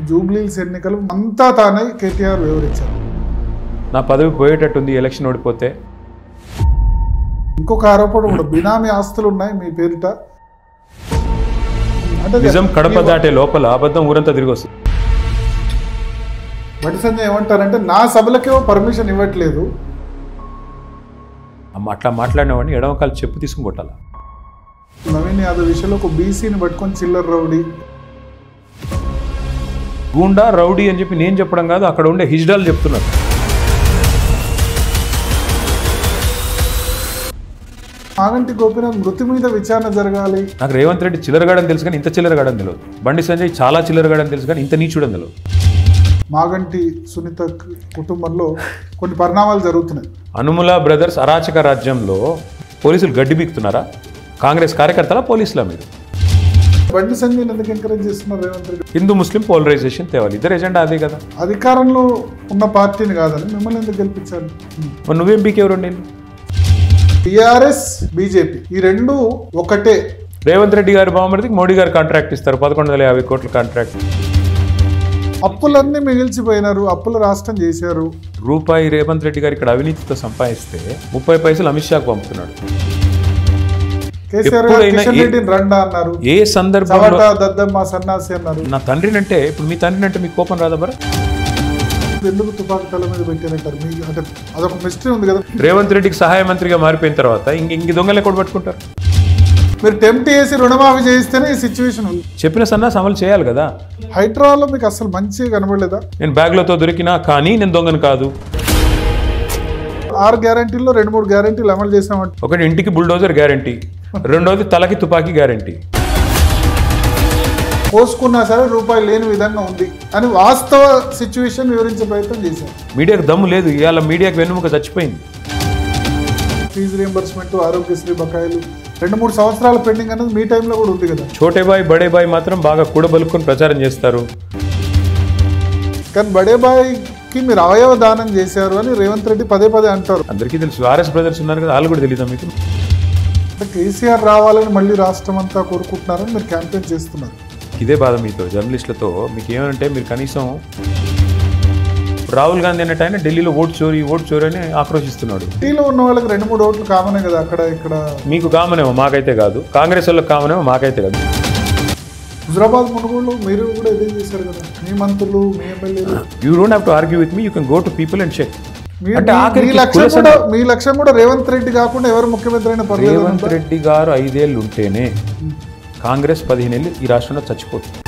జూబ్లీస్ ఎన్నికలు అంతా తానే కేటీఆర్ వివరించారు. నా పదవి పోయేటట్టుంది ఎలక్షన్ ఓడిపోతే. ఇంకొక ఆరోపణ కూడా బినామీ ఆస్తులు ఉన్నాయి మీ పేరిట. అంటే నిజం కడప దాటే లోపల అబద్ధం ఊరంతా తిరిగి వస్తుంది. బండి సంజయ్ ఏమంటారంటే నా సభలకేమో పర్మిషన్ ఇవ్వట్లేదు. అట్లా మాట్లాడినవాడిని ఎడమకాలు చెప్పు తీసుకుని కొట్టాల. నవీన్ యాదవ్ విషయంలో ఒక బీసీని పట్టుకొని చిల్లర రౌడీ గూండా రౌడీ అని చెప్పి నేను చెప్పడం కాదు, అక్కడ ఉండే హిజ్డాలు చెప్తున్నారు. మాగంటి గోపీనాథ్ మృతి మీద విచారణ జరగాలి. నాకు రేవంత్ రెడ్డి చిల్లరగాడని తెలుసు కానీ ఇంత చిల్లరగాడని తెలియదు. బండి సంజయ్ చాలా చిల్లరగాడని తెలుసు కానీ ఇంత నీచుడని తెలియదు. మాగంటి సునీత కుటుంబంలో కొన్ని పరిణామాలు జరుగుతున్నాయి. అనుముల బ్రదర్స్ అరాచక రాజ్యంలో పోలీసులు గడ్డి బీక్తున్నారా? కాంగ్రెస్ కార్యకర్తల పోలీసుల మీద బండి సంజయ్ ఎందుకు ఎంకరేజ్ చేస్తున్నారు రేవంత్ రెడ్డి? హిందూ ముస్లిం పోలరైజేషన్ తేవాలి. ఇద్దరు ఎజెండా అదే కదా. అధికారంలో ఉన్న పార్టీని కాదని మిమ్మల్ని ఎందుకు గెలిపించాలి? మరి నువ్వేం బీకేవరు? నేను టీఆర్ఎస్ బీజేపీ ఈ రెండు ఒకటే. రేవంత్ రెడ్డి గారి బావమరిదికి మోడీ గారు కాంట్రాక్ట్ ఇస్తారు, 1150 కోట్ల కాంట్రాక్ట్. అప్పులన్నీ మిగిల్చిపోయినారు, అప్పుల రాష్ట్రం చేశారు. రూపాయి రేవంత్ రెడ్డి గారు ఇక్కడ అవినీతితో సంపాదిస్తే 30 పైసలు అమిత్ షాకు పంపుతున్నాడు. కేసీఆర్ కిషన్ రెడ్డిని రండా అన్నారు, ఏ సందర్భంలో దద్దమ్మ సన్నాసి అన్నారు. నా తండ్రినంటే ఇప్పుడు మీ తండ్రినంటే మీకు కోపం రాదా? బరా ఎందుకు తుపాకు తల మీద పెట్టారంటారు? మీ అంటే అదొక మిస్టరీ ఉంది కదా. రేవంత్ రెడ్డికి సహాయ మంత్రిగా మారిపోయిన తర్వాత ఇంక దొంగలు ఎక్కడ పట్టుకుంటారు? మీరు టెంప్ట్ చేసి రుణమాఫీ చేస్తేనే ఈ సిచ్యువేషన్ ఉంది. చెప్పిన సన్నాసి అమలు చేయాలి కదా. హైదరాబాద్లో మీకు అసలు మంచిగా కనబడలేదా? నేను బ్యాగ్లతో దొరికినా కానీ నేను దొంగను కాదు. 6 గ్యారంటీల్లో 2-3 గ్యారంటీలు అమలు చేసామంటే, ఒకటి ఇంటికి బుల్డోజర్ గ్యారంటీ, రెండోది తలకి తుపాకీ గ్యారంటీ. పోసుకున్నా సరే రూపాయి లేని విధంగా ఉంది అని వాస్తవ సిచ్యువేషన్ వివరించే ప్రయత్నం చేశారు. మీడియాకు దమ్ము లేదు, ఇవాళ మీడియాకు వెన్నుముక చచ్చిపోయింది. ఫీజు రియంబర్స్మెంట్, ఆరోగ్యశ్రీ బకాయిలు 2-3 సంవత్సరాల పెండింగ్ అనేది మీ టైంలో కూడా ఉంది కదా. చోటే బాయ్ బడే బాయ్ మాత్రం బాగా కూడబలుకొని ప్రచారం చేస్తారు. కానీ బడే బాయ్కి మీరు అవయవ దానం చేశారు అని రేవంత్ రెడ్డి పదే అంటారు. అందరికీ తెలుసు. ఆర్ఎస్ బ్రదర్స్ ఉన్నారు కదా, వాళ్ళు కూడా తెలియదా మీకు? అంటే కేసీఆర్ రావాలని మళ్ళీ రాష్ట్రం అంతా కోరుకుంటున్నారని మీరు క్యాంపెయిన్ చేస్తున్నారు. ఇదే బాధ మీతో జర్నలిస్టులతో. మీకు ఏమంటే మీరు కనీసం రాహుల్ గాంధీ అన్నట్టు ఆయన ఢిల్లీలో ఓటు చోరీ అని ఆక్రోశిస్తున్నాడు. ఢిల్లీలో ఉన్న వాళ్ళకి 2-3 ఓట్లు కామనే కదా అక్కడ ఇక్కడ. మీకు కామనేమో, మాకైతే కాదు. కాంగ్రెస్ వాళ్ళకి కామనేమో, మాకైతే కాదు. హుజరాబాద్ మునుగోడులో మీరు కూడా ఇదే చేశారు కదా, మీ మంత్రులు మీ ఎమ్మెల్యేలు. You don't have to argue with me, you can go to people and check. మీ లక్ష్యం కూడా రేవంత్ రెడ్డి కాకుండా ఎవరు ముఖ్యమంత్రి అయినా పర్లేదు. రేవంత్ రెడ్డి గారు 5 ఏళ్ళు ఉంటేనే కాంగ్రెస్ 15 ఏళ్ళు ఈ రాష్ట్రంలో చచ్చిపోతుంది.